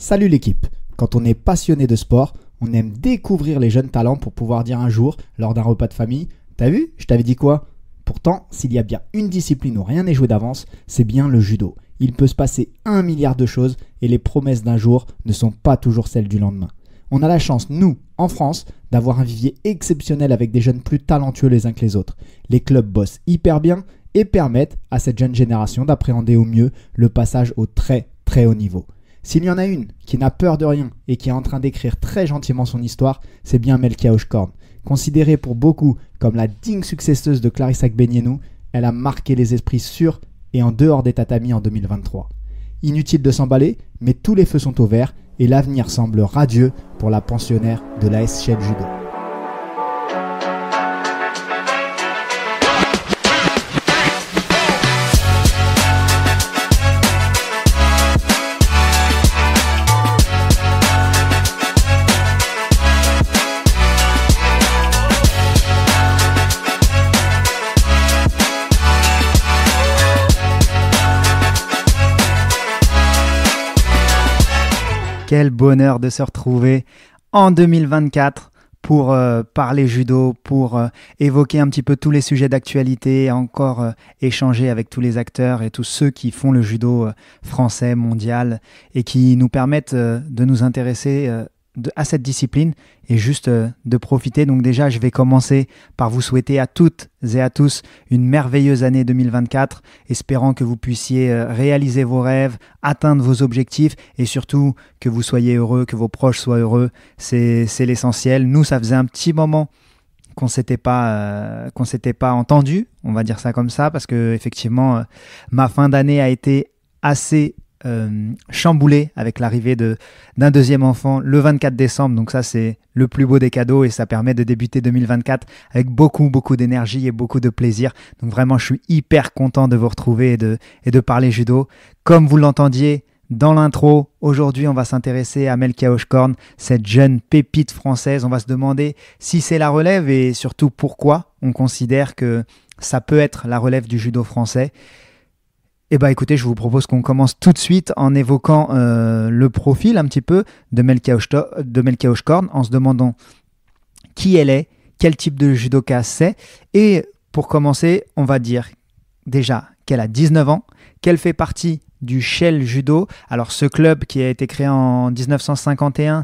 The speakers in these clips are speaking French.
Salut l'équipe. Quand on est passionné de sport, on aime découvrir les jeunes talents pour pouvoir dire un jour, lors d'un repas de famille, « T'as vu, je t'avais dit quoi ?» Pourtant, s'il y a bien une discipline où rien n'est joué d'avance, c'est bien le judo. Il peut se passer 1 milliard de choses et les promesses d'un jour ne sont pas toujours celles du lendemain. On a la chance, nous, en France, d'avoir un vivier exceptionnel avec des jeunes plus talentueux les uns que les autres. Les clubs bossent hyper bien et permettent à cette jeune génération d'appréhender au mieux le passage au très très haut niveau. S'il y en a une qui n'a peur de rien et qui est en train d'écrire très gentiment son histoire, c'est bien Melkia Hochkorn. Considérée pour beaucoup comme la digne successeuse de Clarissa Agbenienou, elle a marqué les esprits sur et en dehors des tatamis en 2023. Inutile de s'emballer, mais tous les feux sont au vert et l'avenir semble radieux pour la pensionnaire de l'AS Shell Judo. Quel bonheur de se retrouver en 2024 pour parler judo, pour évoquer un petit peu tous les sujets d'actualité, encore échanger avec tous les acteurs et tous ceux qui font le judo français, mondial et qui nous permettent de nous intéresser à cette discipline et juste de profiter. Donc déjà, je vais commencer par vous souhaiter à toutes et à tous une merveilleuse année 2024, espérant que vous puissiez réaliser vos rêves, atteindre vos objectifs et surtout que vous soyez heureux, que vos proches soient heureux. C'est l'essentiel. Nous, ça faisait un petit moment qu'on s'était pas entendu, on va dire ça comme ça, parce que effectivement, ma fin d'année a été assez chamboulé avec l'arrivée d'un deuxième enfant le 24 décembre, donc ça c'est le plus beau des cadeaux et ça permet de débuter 2024 avec beaucoup d'énergie et beaucoup de plaisir. Donc vraiment je suis hyper content de vous retrouver et de parler judo. Comme vous l'entendiez dans l'intro, aujourd'hui on va s'intéresser à Melkia Hochkorn, cette jeune pépite française. On va se demander si c'est la relève et surtout pourquoi on considère que ça peut être la relève du judo français. Eh bien écoutez, je vous propose qu'on commence tout de suite en évoquant le profil un petit peu de Melkia Hochkorn, en se demandant qui elle est, quel type de judoka c'est. Et pour commencer, on va dire déjà qu'elle a 19 ans, qu'elle fait partie du Shell Judo. Alors ce club qui a été créé en 1951,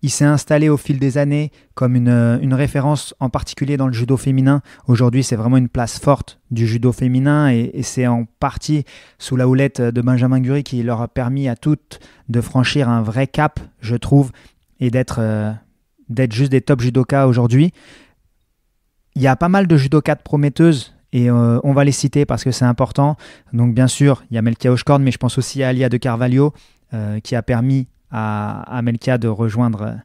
il s'est installé au fil des années comme une référence en particulier dans le judo féminin. Aujourd'hui, c'est vraiment une place forte du judo féminin et c'est en partie sous la houlette de Benjamin Gury qui leur a permis à toutes de franchir un vrai cap, je trouve, et d'être juste des top judokas aujourd'hui. Il y a pas mal de judokas prometteuses et on va les citer parce que c'est important. Donc bien sûr, il y a Melkia Hochkorn, mais je pense aussi à Alia de Carvalho qui a permis à Melkia de rejoindre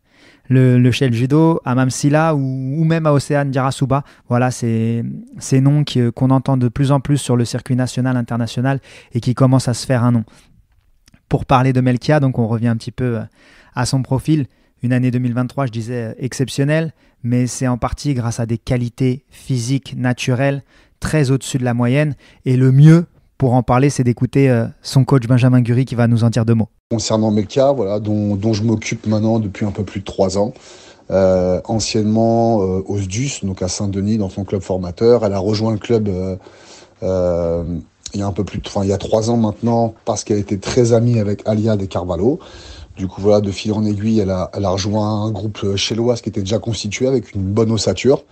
le Shell Judo, à Mamsila ou même à Océane Diarasuba. Voilà, c'est ces noms qu'on entend de plus en plus sur le circuit national, international et qui commencent à se faire un nom. Pour parler de Melkia, donc on revient un petit peu à son profil. Une année 2023, je disais, exceptionnelle, mais c'est en partie grâce à des qualités physiques naturelles très au-dessus de la moyenne. Et le mieux, pour en parler, c'est d'écouter son coach Benjamin Gury qui va nous en dire 2 mots. Concernant Melkia, voilà, dont je m'occupe maintenant depuis un peu plus de 3 ans, anciennement au SDUS, donc à Saint-Denis, dans son club formateur. Elle a rejoint le club il y a 3 ans maintenant, parce qu'elle était très amie avec Alia de Carvalho. Du coup, voilà, de fil en aiguille, elle a rejoint un groupe chelloise qui était déjà constitué avec une bonne ossature.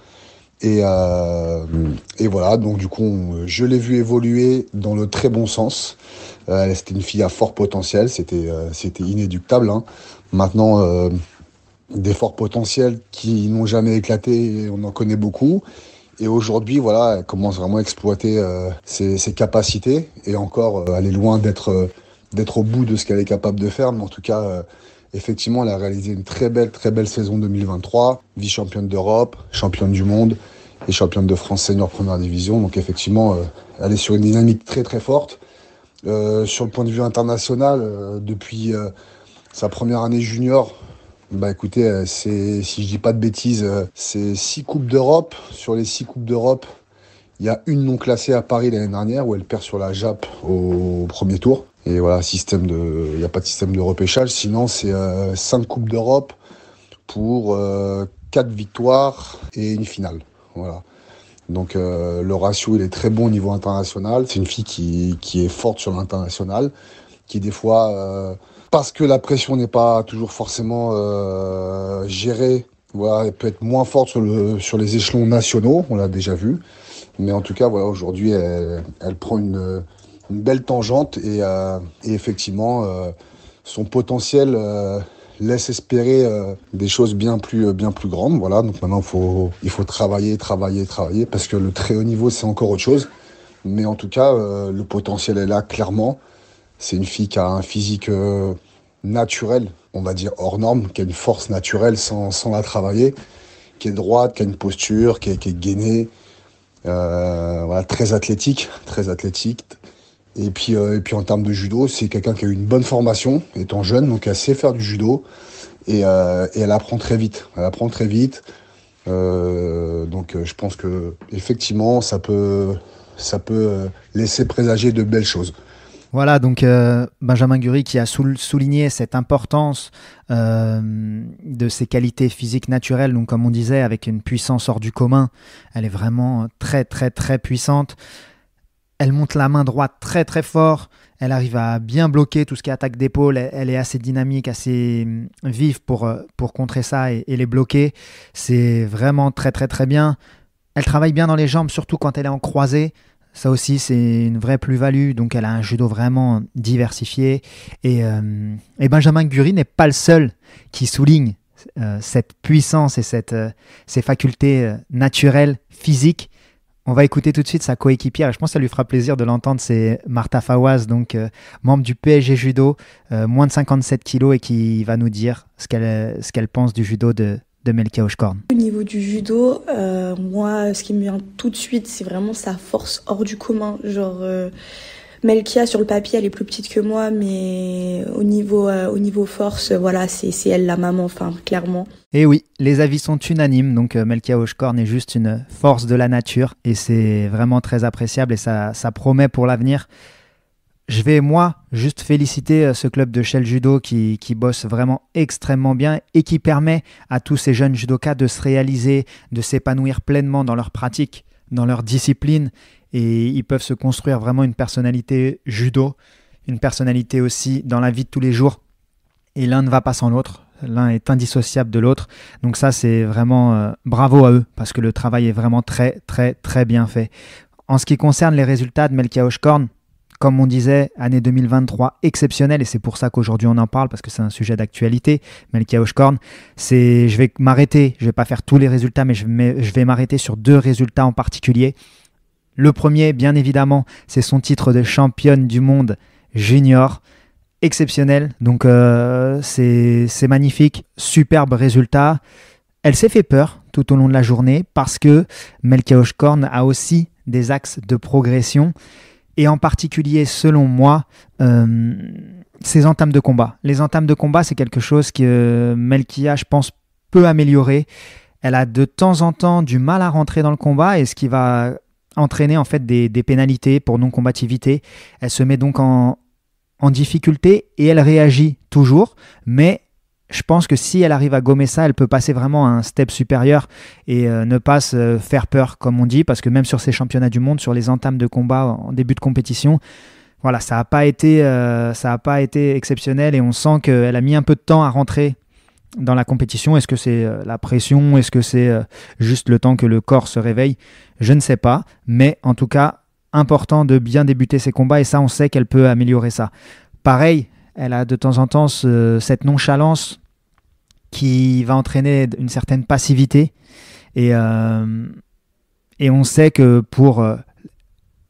Et voilà, donc du coup, je l'ai vu évoluer dans le très bon sens. C'était une fille à fort potentiel, c'était inéductable. Hein. Maintenant, des forts potentiels qui n'ont jamais éclaté, on en connaît beaucoup. Et aujourd'hui, voilà, elle commence vraiment à exploiter ses capacités et encore, elle est loin d'être au bout de ce qu'elle est capable de faire. Mais en tout cas, effectivement, elle a réalisé une très belle saison 2023, vice-championne d'Europe, championne du monde et championne de France senior première division. Donc effectivement, elle est sur une dynamique très très forte. Sur le point de vue international, depuis sa première année junior, bah écoutez, si je dis pas de bêtises, c'est 6 Coupes d'Europe. Sur les 6 Coupes d'Europe, il y a une non classée à Paris l'année dernière où elle perd sur la Jap au premier tour. Et voilà, il n'y a pas de système de repêchage. Sinon, c'est 5 Coupes d'Europe pour 4 victoires et une finale. Voilà. Donc le ratio, il est très bon au niveau international. C'est une fille qui est forte sur l'international, qui des fois, parce que la pression n'est pas toujours forcément gérée, voilà, elle peut être moins forte sur les échelons nationaux, on l'a déjà vu. Mais en tout cas, voilà, aujourd'hui, elle prend une belle tangente et effectivement, son potentiel laisse espérer des choses bien plus grandes. Voilà, donc maintenant, il faut travailler parce que le très haut niveau, c'est encore autre chose. Mais en tout cas, le potentiel est là, clairement. C'est une fille qui a un physique naturel, on va dire hors norme, qui a une force naturelle sans la travailler, qui est droite, qui a une posture, qui est gainée, voilà, très athlétique. Et puis en termes de judo, c'est quelqu'un qui a eu une bonne formation, étant jeune, donc elle sait faire du judo et elle apprend très vite. Donc je pense que effectivement, ça peut laisser présager de belles choses. Voilà, donc Benjamin Guri qui a souligné cette importance de ses qualités physiques naturelles, donc comme on disait, avec une puissance hors du commun. Elle est vraiment très très très puissante. Elle monte la main droite très très fort. Elle arrive à bien bloquer tout ce qui est attaque d'épaule. Elle est assez dynamique, assez vive pour contrer ça et les bloquer. C'est vraiment très très très bien. Elle travaille bien dans les jambes, surtout quand elle est en croisée. Ça aussi, c'est une vraie plus-value. Donc, elle a un judo vraiment diversifié. Et Benjamin Guri n'est pas le seul qui souligne cette puissance et ses facultés naturelles, physiques. On va écouter tout de suite sa coéquipière. Je pense que ça lui fera plaisir de l'entendre. C'est Martha Fawaz, donc membre du PSG Judo, moins de 57 kilos et qui va nous dire ce qu'elle pense du judo de Melkia Hochkorn. Au niveau du judo, moi, ce qui me vient tout de suite, c'est vraiment sa force hors du commun. Genre, Melkia, sur le papier, elle est plus petite que moi, mais au niveau force, voilà, c'est elle la maman, enfin, clairement. Et oui, les avis sont unanimes, donc Melkia Hochkorn est juste une force de la nature et c'est vraiment très appréciable et ça promet pour l'avenir. Je vais, moi, juste féliciter ce club de Shell Judo qui bosse vraiment extrêmement bien et qui permet à tous ces jeunes judokas de se réaliser, de s'épanouir pleinement dans leur pratique, dans leur discipline. Et ils peuvent se construire vraiment une personnalité judo, une personnalité aussi dans la vie de tous les jours. Et l'un ne va pas sans l'autre. L'un est indissociable de l'autre. Donc ça, c'est vraiment bravo à eux parce que le travail est vraiment très, très, très bien fait. En ce qui concerne les résultats de Melkia Hochkorn, comme on disait, année 2023 exceptionnelle, et c'est pour ça qu'aujourd'hui on en parle, parce que c'est un sujet d'actualité. Melkia Hochkorn, je vais m'arrêter, je ne vais pas faire tous les résultats, mais je vais m'arrêter sur 2 résultats en particulier. Le premier, bien évidemment, c'est son titre de championne du monde junior, exceptionnel, donc c'est magnifique, superbe résultat. Elle s'est fait peur tout au long de la journée, parce que Melkia Hochkorn a aussi des axes de progression, et en particulier, selon moi, ses entames de combat. Les entames de combat, c'est quelque chose que Melkia, je pense, peut améliorer. Elle a de temps en temps du mal à rentrer dans le combat et ce qui va entraîner en fait des pénalités pour non-combativité. Elle se met donc en difficulté et elle réagit toujours, mais je pense que si elle arrive à gommer ça, elle peut passer vraiment à un step supérieur et ne pas se faire peur, comme on dit, parce que même sur ces championnats du monde, sur les entames de combat en début de compétition, voilà, ça n'a pas été exceptionnel et on sent qu'elle a mis un peu de temps à rentrer dans la compétition. Est-ce que c'est la pression? Est-ce que c'est juste le temps que le corps se réveille? Je ne sais pas, mais en tout cas, important de bien débuter ses combats et ça, on sait qu'elle peut améliorer ça. Pareil, elle a de temps en temps cette nonchalance qui va entraîner une certaine passivité. Et on sait que pour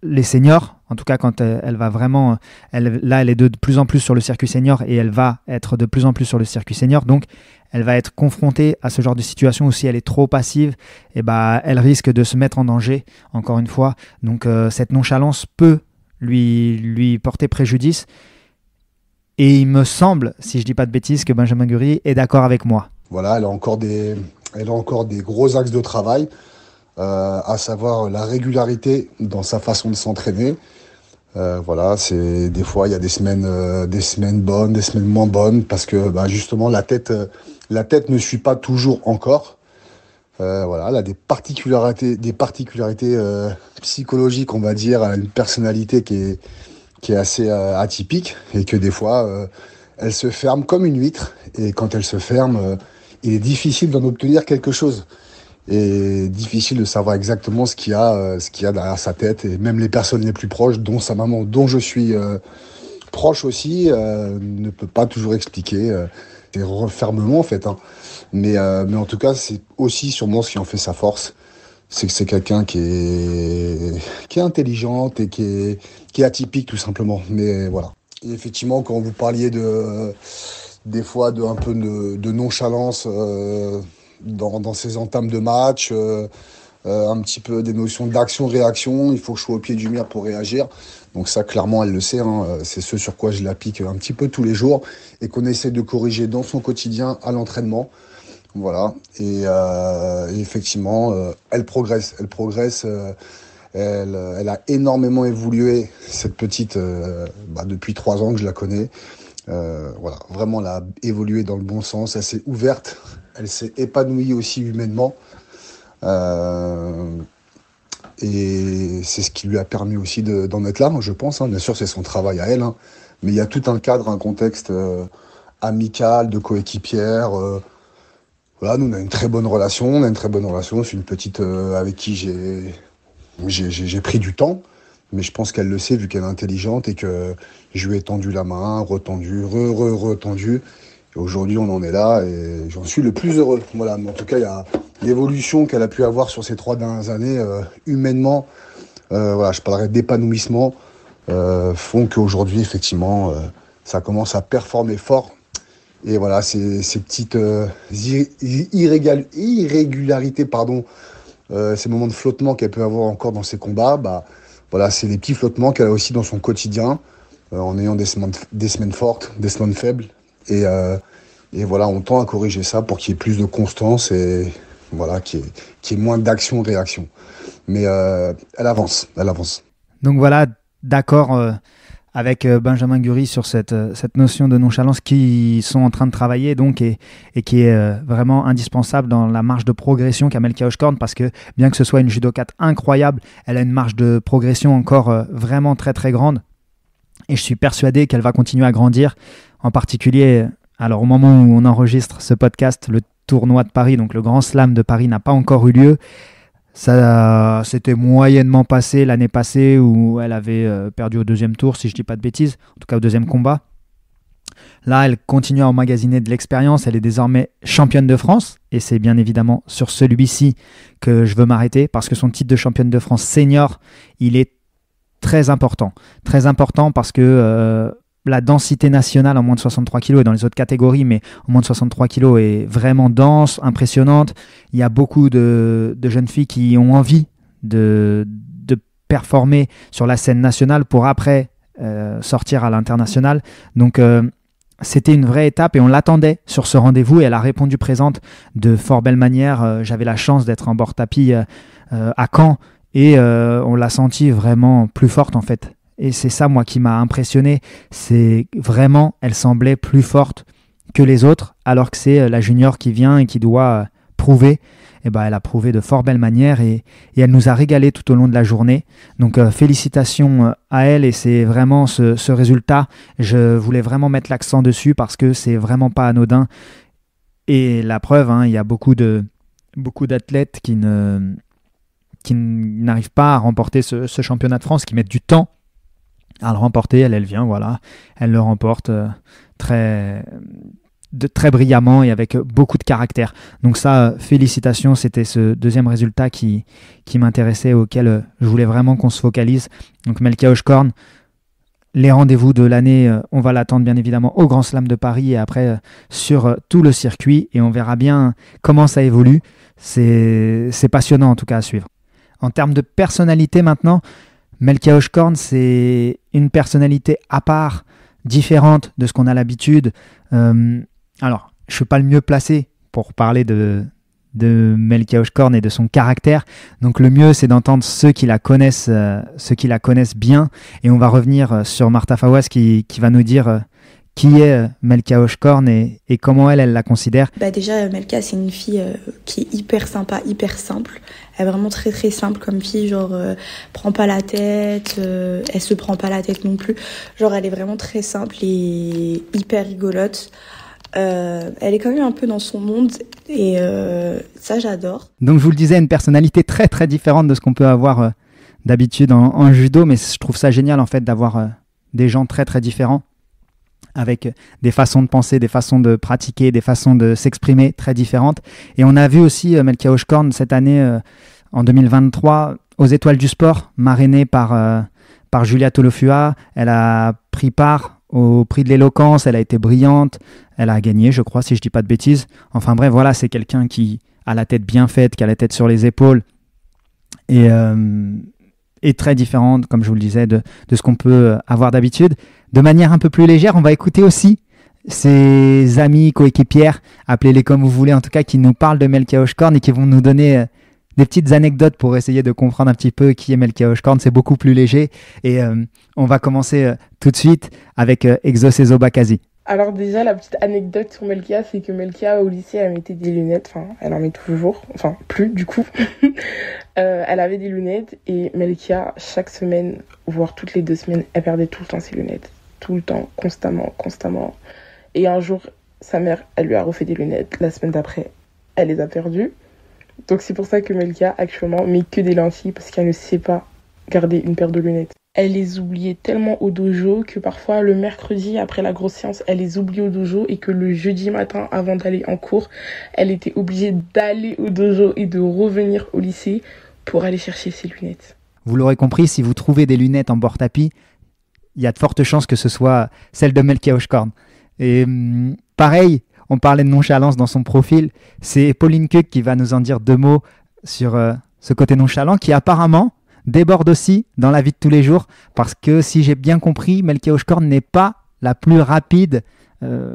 les seniors, en tout cas quand elle va vraiment... elle est de plus en plus sur le circuit senior et elle va être de plus en plus sur le circuit senior. Donc, elle va être confrontée à ce genre de situation où si elle est trop passive, elle risque de se mettre en danger, encore une fois. Donc, cette nonchalance peut lui porter préjudice. Et il me semble, si je ne dis pas de bêtises, que Benjamin Guri est d'accord avec moi. Voilà, elle a encore des gros axes de travail, à savoir la régularité dans sa façon de s'entraîner, Voilà, c'est des fois il y a des semaines bonnes, des semaines moins bonnes, parce que justement la tête ne suit pas toujours encore. Voilà, elle a des particularités psychologiques, on va dire, elle a une personnalité qui est assez atypique, et que des fois elle se ferme comme une huître, et quand elle se ferme, il est difficile d'en obtenir quelque chose. Et difficile de savoir exactement ce qu'il y a derrière sa tête, et même les personnes les plus proches, dont sa maman, dont je suis proche aussi, ne peut pas toujours expliquer des refermements en fait, hein. Mais en tout cas, c'est aussi sûrement ce qui en fait sa force, c'est que c'est quelqu'un qui est intelligente et qui est atypique tout simplement. Mais voilà. Et effectivement, quand vous parliez des fois un peu de nonchalance dans ces entames de match, un petit peu des notions d'action-réaction, il faut que je sois au pied du mur pour réagir. Donc ça, clairement, elle le sait, hein, c'est ce sur quoi je l'applique un petit peu tous les jours et qu'on essaie de corriger dans son quotidien à l'entraînement. Voilà. Et effectivement, elle progresse. Elle a énormément évolué, cette petite, depuis 3 ans que je la connais. Voilà, vraiment, elle a évolué dans le bon sens. Elle s'est ouverte, elle s'est épanouie aussi humainement. Et c'est ce qui lui a permis aussi d'en être là, je pense, hein. Bien sûr, c'est son travail à elle, hein. Mais il y a tout un cadre, un contexte amical, de coéquipière. Voilà, nous, on a une très bonne relation. C'est une petite avec qui j'ai pris du temps. Mais je pense qu'elle le sait, vu qu'elle est intelligente, et que je lui ai tendu la main, retendu, retendu. Et aujourd'hui, on en est là, et j'en suis le plus heureux. Voilà, mais en tout cas, il y a l'évolution qu'elle a pu avoir sur ces 3 dernières années, humainement, voilà, je parlerai d'épanouissement, font qu'aujourd'hui, effectivement, ça commence à performer fort. Et voilà, ces petites irrégularités, ces moments de flottement qu'elle peut avoir encore dans ses combats, voilà, c'est des petits flottements qu'elle a aussi dans son quotidien, en ayant des semaines fortes, des semaines faibles. Et voilà, on tend à corriger ça pour qu'il y ait plus de constance et voilà, qu'il y ait moins d'action-réaction. Mais elle avance. Donc voilà, d'accord avec Benjamin Guri sur cette notion de nonchalance qui sont en train de travailler donc et qui est vraiment indispensable dans la marge de progression qu'a Melkia Hochkorn, parce que bien que ce soit une judokate incroyable, elle a une marge de progression encore vraiment très très grande, et je suis persuadé qu'elle va continuer à grandir, en particulier. Alors au moment où on enregistre ce podcast, le tournoi de Paris, donc le Grand Slam de Paris, n'a pas encore eu lieu. Ça s'était moyennement passé l'année passée, où elle avait perdu au 2e tour, si je ne dis pas de bêtises, en tout cas au 2e combat. Là, elle continue à emmagasiner de l'expérience, elle est désormais championne de France, et c'est bien évidemment sur celui-ci que je veux m'arrêter, parce que son titre de championne de France senior, il est très important parce que la densité nationale en moins de 63 kg et dans les autres catégories, mais en moins de 63 kg est vraiment dense, impressionnante. Il y a beaucoup de jeunes filles qui ont envie de performer sur la scène nationale pour après sortir à l'international. Donc c'était une vraie étape et on l'attendait sur ce rendez-vous, et elle a répondu présente de fort belle manière. J'avais la chance d'être en bord tapis à Caen, et on l'a sentie vraiment plus forte en fait. Et c'est ça, moi, qui m'a impressionné. C'est vraiment, elle semblait plus forte que les autres, alors que c'est la junior qui vient et qui doit prouver. Et elle a prouvé de fort belle manière, et elle nous a régalé tout au long de la journée. Donc félicitations à elle, et c'est vraiment ce résultat. Je voulais vraiment mettre l'accent dessus parce que c'est vraiment pas anodin. Et la preuve, hein, il y a beaucoup d'athlètes qui n'arrivent pas à remporter ce championnat de France, qui mettent du temps à le remporter. Elle vient, voilà, elle le remporte très brillamment et avec beaucoup de caractère. Donc ça, félicitations, c'était ce 2e résultat qui m'intéressait, auquel je voulais vraiment qu'on se focalise. Donc Melkia Hochkorn, les rendez-vous de l'année, on va l'attendre bien évidemment au Grand Slam de Paris, et après sur tout le circuit, et on verra bien comment ça évolue. C'est passionnant en tout cas à suivre. En termes de personnalité maintenant, Melkia Hochkorn, c'est une personnalité à part, différente de ce qu'on a l'habitude. Alors, je ne suis pas le mieux placé pour parler de Melkia Oshkorn et de son caractère. Donc le mieux, c'est d'entendre ceux qui la connaissent bien. Et on va revenir sur Martha Fawaz qui va nous dire qui est Melkia Oshkorn et comment elle la considère. Déjà, Melkia, c'est une fille qui est hyper sympa, hyper simple. Elle est vraiment très très simple comme fille, genre prend pas la tête, elle se prend pas la tête non plus. Genre elle est vraiment très simple et hyper rigolote. Elle est quand même un peu dans son monde et ça j'adore. Donc je vous le disais, une personnalité très très différente de ce qu'on peut avoir d'habitude en judo, mais je trouve ça génial en fait d'avoir des gens très très différents avec des façons de penser, des façons de pratiquer, des façons de s'exprimer très différentes. Et on a vu aussi Melkia Oshkorn cette année, en 2023, aux Étoiles du Sport, marrainée par Julia Tolofua. Elle a pris part au prix de l'éloquence, elle a été brillante, elle a gagné, je crois, si je ne dis pas de bêtises. Enfin bref, voilà, c'est quelqu'un qui a la tête bien faite, qui a la tête sur les épaules, et très différente, comme je vous le disais, de ce qu'on peut avoir d'habitude. De manière un peu plus légère, on va écouter aussi ses amis, coéquipières, appelez-les comme vous voulez, en tout cas, qui nous parlent de Melkia Oshkorn et qui vont nous donner des petites anecdotes pour essayer de comprendre un petit peu qui est Melkia Oshkorn. C'est beaucoup plus léger et on va commencer tout de suite avec Exosezo Bakazi. Alors déjà, la petite anecdote sur Melkia, c'est que Melkia, au lycée, elle mettait des lunettes. Enfin, elle en met toujours. Enfin, plus, du coup. Elle avait des lunettes. Et Melkia, chaque semaine, voire toutes les 2 semaines, elle perdait tout le temps ses lunettes. Tout le temps, constamment. Et un jour, sa mère, elle lui a refait des lunettes. La semaine d'après, elle les a perdues. Donc c'est pour ça que Melkia, actuellement, met que des lentilles. Parce qu'elle ne sait pas garder une paire de lunettes. Elle les oubliait tellement au dojo que parfois le mercredi après la grosse séance, elle les oubliait au dojo et que le jeudi matin avant d'aller en cours, elle était obligée d'aller au dojo et de revenir au lycée pour aller chercher ses lunettes. Vous l'aurez compris, si vous trouvez des lunettes en bord tapis, il y a de fortes chances que ce soit celle de Melkia Oshkorn. Et pareil, on parlait de nonchalance dans son profil, c'est Pauline Kuck qui va nous en dire 2 mots sur ce côté nonchalant qui apparemment déborde aussi dans la vie de tous les jours, parce que si j'ai bien compris, Melkia Oshkorn n'est pas la plus rapide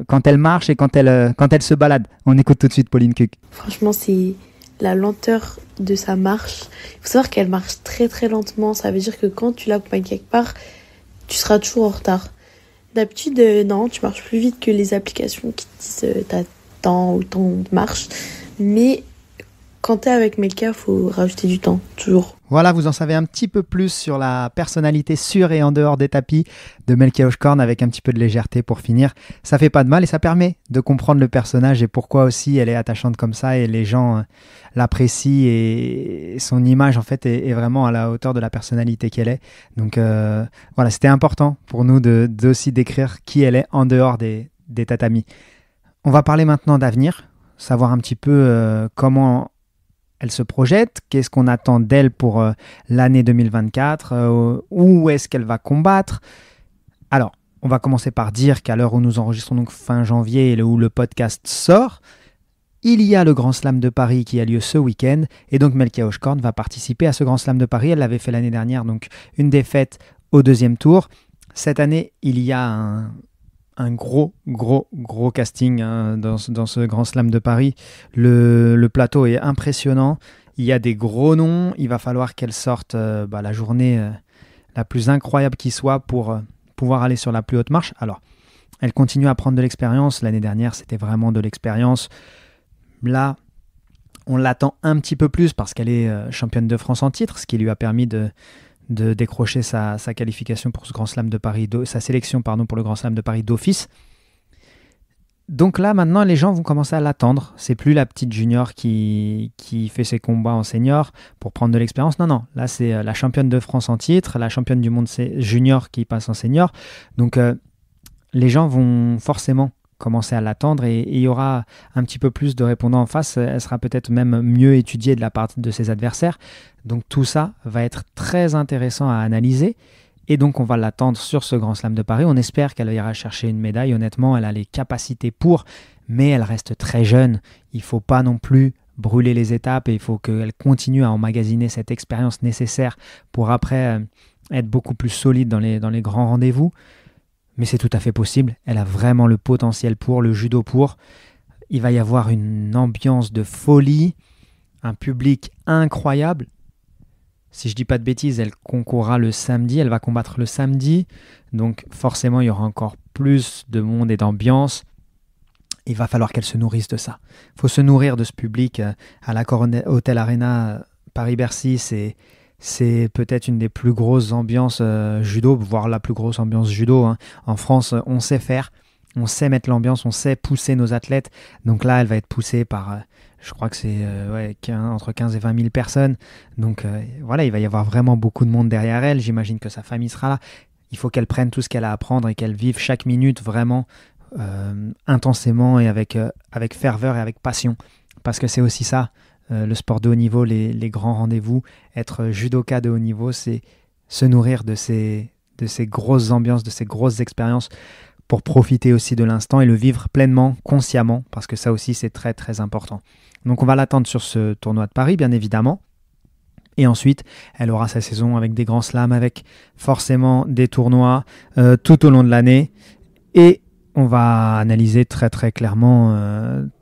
quand elle marche et quand elle se balade. On écoute tout de suite Pauline Kuck. Franchement, c'est la lenteur de sa marche. Il faut savoir qu'elle marche très très lentement. Ça veut dire que quand tu l'accompagnes quelque part, tu seras toujours en retard. D'habitude, non, tu marches plus vite que les applications qui te disent t'as tant ou tant de marche. Mais quand t'es avec Melkia, il faut rajouter du temps, toujours. Voilà, vous en savez un petit peu plus sur la personnalité sur et en dehors des tapis de Melkia Oshkorn avec un petit peu de légèreté pour finir. Ça fait pas de mal et ça permet de comprendre le personnage et pourquoi aussi elle est attachante comme ça et les gens l'apprécient et son image en fait est vraiment à la hauteur de la personnalité qu'elle est. Donc voilà, c'était important pour nous d'aussi décrire qui elle est en dehors des tatamis. On va parler maintenant d'avenir, savoir un petit peu comment elle se projette, qu'est-ce qu'on attend d'elle pour l'année 2024, où est-ce qu'elle va combattre. Alors, on va commencer par dire qu'à l'heure où nous enregistrons donc fin janvier et où le podcast sort, il y a le Grand Slam de Paris qui a lieu ce week-end et donc Melkia Oshkorn va participer à ce Grand Slam de Paris. Elle l'avait fait l'année dernière, donc une défaite au 2e tour. Cette année, il y a un gros casting dans ce Grand Slam de Paris. Le plateau est impressionnant. Il y a des gros noms. Il va falloir qu'elle sorte la journée la plus incroyable qui soit pour pouvoir aller sur la plus haute marche. Alors, elle continue à prendre de l'expérience. L'année dernière, c'était vraiment de l'expérience. Là, on l'attend un petit peu plus parce qu'elle est championne de France en titre, ce qui lui a permis de décrocher sa qualification pour ce Grand Slam de Paris, sa sélection pour le Grand Slam de Paris d'office. Donc là, maintenant, les gens vont commencer à l'attendre. C'est plus la petite junior qui fait ses combats en senior pour prendre de l'expérience. Non. Là, c'est la championne de France en titre, la championne du monde junior qui passe en senior. Donc, les gens vont forcément commencer à l'attendre et il y aura un petit peu plus de répondants en face. Elle sera peut-être même mieux étudiée de la part de ses adversaires. Donc tout ça va être très intéressant à analyser et donc on va l'attendre sur ce Grand Slam de Paris. On espère qu'elle ira chercher une médaille. Honnêtement, elle a les capacités pour, mais elle reste très jeune. Il ne faut pas non plus brûler les étapes et il faut qu'elle continue à emmagasiner cette expérience nécessaire pour après être beaucoup plus solide dans les grands rendez-vous. Mais c'est tout à fait possible. Elle a vraiment le potentiel pour, le judo pour. Il va y avoir une ambiance de folie, un public incroyable. Si je dis pas de bêtises, elle concourra le samedi, elle va combattre le samedi. Donc forcément, il y aura encore plus de monde et d'ambiance. Il va falloir qu'elle se nourrisse de ça. Il faut se nourrir de ce public à l'Accor Hotel Arena Paris-Bercy. C'est peut-être une des plus grosses ambiances judo, voire la plus grosse ambiance judo. Hein. En France, on sait faire, on sait mettre l'ambiance, on sait pousser nos athlètes. Donc là, elle va être poussée par, je crois que c'est entre 15 et 20 000 personnes. Donc voilà, il va y avoir vraiment beaucoup de monde derrière elle. J'imagine que sa famille sera là. Il faut qu'elle prenne tout ce qu'elle a à apprendre et qu'elle vive chaque minute vraiment intensément et avec ferveur et avec passion. Parce que c'est aussi ça, le sport de haut niveau, les grands rendez-vous. Être judoka de haut niveau, c'est se nourrir de ces grosses ambiances, de ces grosses expériences pour profiter aussi de l'instant et le vivre pleinement, consciemment, parce que ça aussi c'est très très important. Donc on va l'attendre sur ce tournoi de Paris, bien évidemment. Et ensuite, elle aura sa saison avec des grands slams, avec forcément des tournois tout au long de l'année. Et on va analyser très très clairement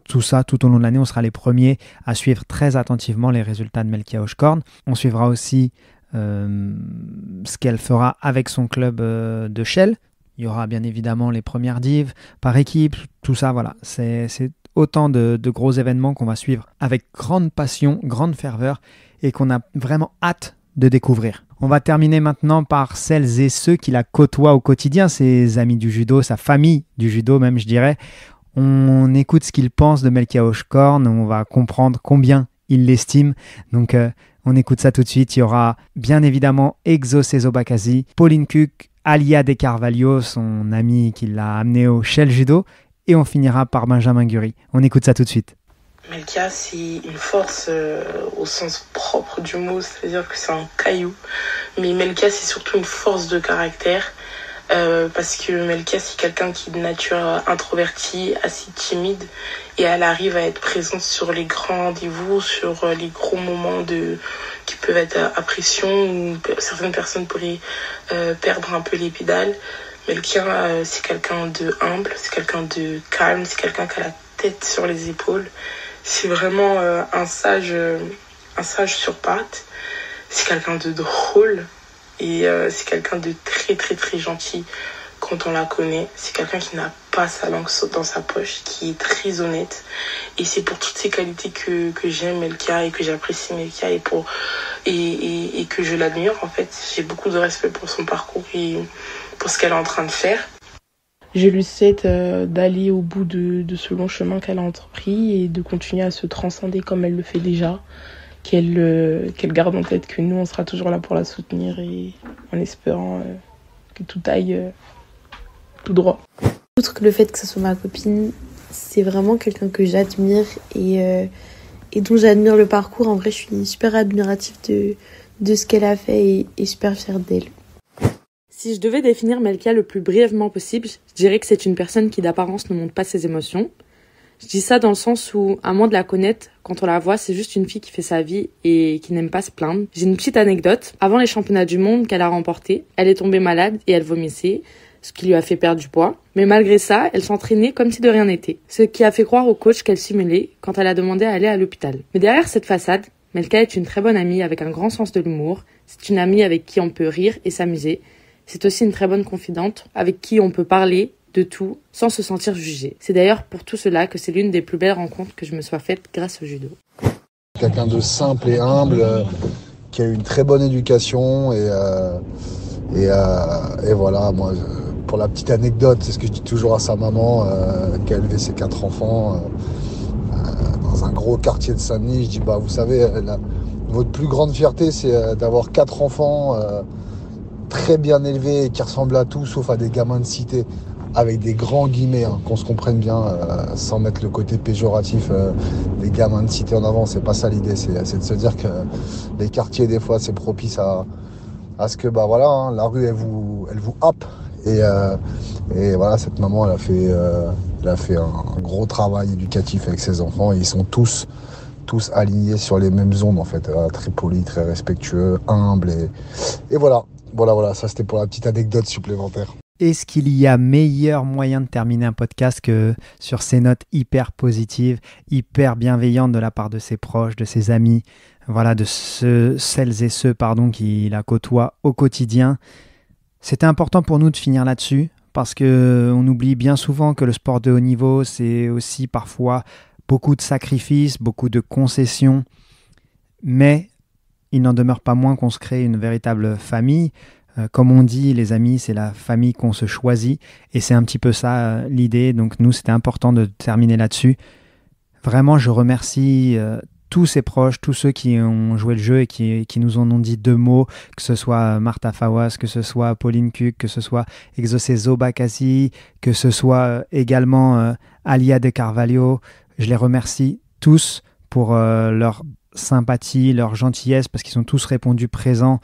tout ça tout au long de l'année. On sera les premiers à suivre très attentivement les résultats de Melkia Hochkorn. On suivra aussi ce qu'elle fera avec son club de Shell. Il y aura bien évidemment les premières divs par équipe, tout ça, voilà. C'est autant de gros événements qu'on va suivre avec grande passion, grande ferveur et qu'on a vraiment hâte de découvrir. On va terminer maintenant par celles et ceux qui la côtoient au quotidien, ses amis du judo, sa famille du judo même, je dirais. On écoute ce qu'ils pensent de Melkia Hochkorn, on va comprendre combien ils l'estiment. Donc on écoute ça tout de suite. Il y aura bien évidemment Exo Sezo Bakazi, Pauline Cuc, Alia De Carvalho, son ami qui l'a amené au Shell Judo. Et on finira par Benjamin Guri. On écoute ça tout de suite. Melkia, c'est une force au sens propre du mot, c'est-à-dire que c'est un caillou. Mais Melkia, c'est surtout une force de caractère, parce que Melkia, c'est quelqu'un qui est de nature introvertie, assez timide, et elle arrive à être présente sur les grands rendez-vous, sur les gros moments qui peuvent être à pression, où certaines personnes pourraient perdre un peu les pédales. Melkia, c'est quelqu'un de humble, c'est quelqu'un de calme, c'est quelqu'un qui a la tête sur les épaules. C'est vraiment un sage sur pattes. C'est quelqu'un de drôle et c'est quelqu'un de très très très gentil quand on la connaît. C'est quelqu'un qui n'a pas sa langue dans sa poche, qui est très honnête. Et c'est pour toutes ces qualités que j'aime Melkia et que j'apprécie Melkia et que je l'admire en fait. J'ai beaucoup de respect pour son parcours et pour ce qu'elle est en train de faire. Je lui souhaite d'aller au bout de ce long chemin qu'elle a entrepris et de continuer à se transcender comme elle le fait déjà. Qu'elle garde en tête que nous, on sera toujours là pour la soutenir et en espérant que tout aille tout droit. Outre que le fait que ce soit ma copine, c'est vraiment quelqu'un que j'admire et dont j'admire le parcours. En vrai, je suis super admirative de ce qu'elle a fait et super fière d'elle. Si je devais définir Melkia le plus brièvement possible, je dirais que c'est une personne qui d'apparence ne montre pas ses émotions. Je dis ça dans le sens où, à moins de la connaître, quand on la voit, c'est juste une fille qui fait sa vie et qui n'aime pas se plaindre. J'ai une petite anecdote. Avant les championnats du monde qu'elle a remportés, elle est tombée malade et elle vomissait, ce qui lui a fait perdre du poids. Mais malgré ça, elle s'entraînait comme si de rien n'était. Ce qui a fait croire au coach qu'elle simulait quand elle a demandé à aller à l'hôpital. Mais derrière cette façade, Melkia est une très bonne amie avec un grand sens de l'humour. C'est une amie avec qui on peut rire et s'amuser. C'est aussi une très bonne confidente avec qui on peut parler de tout sans se sentir jugé. C'est d'ailleurs pour tout cela que c'est l'une des plus belles rencontres que je me sois faite grâce au judo. Quelqu'un de simple et humble, qui a eu une très bonne éducation et voilà, moi, pour la petite anecdote, c'est ce que je dis toujours à sa maman, qui a élevé ses 4 enfants dans un gros quartier de Saint-Denis. Je dis, vous savez, votre plus grande fierté, c'est d'avoir 4 enfants très bien élevés et qui ressemblent à tout sauf à des gamins de cité, avec des grands guillemets, qu'on se comprenne bien, sans mettre le côté péjoratif des gamins de cité en avant. C'est pas ça l'idée, c'est de se dire que les quartiers, des fois, c'est propice à ce que la rue elle vous happe et voilà, cette maman elle a fait un gros travail éducatif avec ses enfants et ils sont tous alignés sur les mêmes ondes en fait, très polis, très respectueux, humbles et voilà, ça c'était pour la petite anecdote supplémentaire. est-ce qu'il y a meilleur moyen de terminer un podcast que sur ces notes hyper positives, hyper bienveillantes de la part de ses proches, de ses amis, voilà, de celles et ceux qui la côtoient au quotidien. C'était important pour nous de finir là-dessus parce qu'on oublie bien souvent que le sport de haut niveau, c'est aussi parfois beaucoup de sacrifices, beaucoup de concessions, mais il n'en demeure pas moins qu'on se crée une véritable famille. Comme on dit, les amis, c'est la famille qu'on se choisit. Et c'est un petit peu ça l'idée. Donc nous, c'était important de terminer là-dessus. Vraiment, je remercie tous ses proches, tous ceux qui ont joué le jeu et qui nous en ont dit 2 mots, que ce soit Martha Fawaz, que ce soit Pauline Cuc, que ce soit Exocé Zobakasi, que ce soit également Alia de Carvalho. Je les remercie tous pour leur sympathie, leur gentillesse, parce qu'ils ont tous répondu présents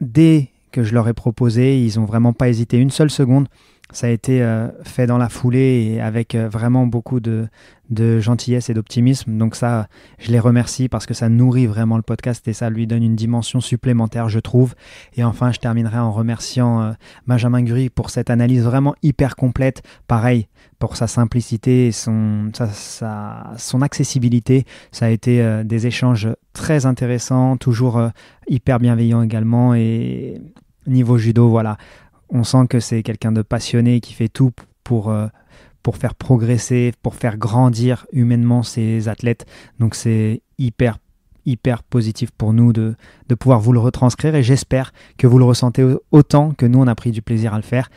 dès que je leur ai proposé. Ils n'ont vraiment pas hésité une seule seconde. Ça a été fait dans la foulée et avec vraiment beaucoup de gentillesse et d'optimisme. Donc ça, je les remercie parce que ça nourrit vraiment le podcast et ça lui donne une dimension supplémentaire, je trouve. Et enfin, je terminerai en remerciant Benjamin Gury pour cette analyse vraiment hyper complète. Pareil, pour sa simplicité et son accessibilité. Ça a été des échanges très intéressants, toujours hyper bienveillants également. Et niveau judo, voilà. On sent que c'est quelqu'un de passionné qui fait tout pour faire progresser, pour faire grandir humainement ses athlètes. Donc c'est hyper positif pour nous de pouvoir vous le retranscrire et j'espère que vous le ressentez autant que nous on a pris du plaisir à le faire.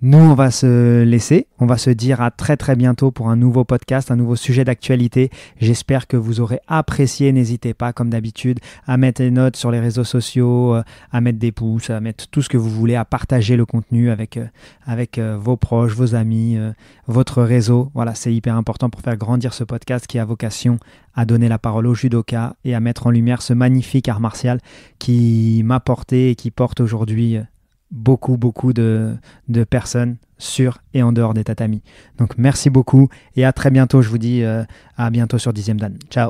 Nous, on va se laisser, on va se dire à très très bientôt pour un nouveau podcast, un nouveau sujet d'actualité. J'espère que vous aurez apprécié. N'hésitez pas, comme d'habitude, à mettre des notes sur les réseaux sociaux, à mettre des pouces, à mettre tout ce que vous voulez, à partager le contenu avec vos proches, vos amis, votre réseau. Voilà, c'est hyper important pour faire grandir ce podcast qui a vocation à donner la parole aux judokas et à mettre en lumière ce magnifique art martial qui m'a porté et qui porte aujourd'hui beaucoup de personnes sur et en dehors des tatamis. Donc merci beaucoup et à très bientôt. Je vous dis à bientôt sur 10e Dan. Ciao.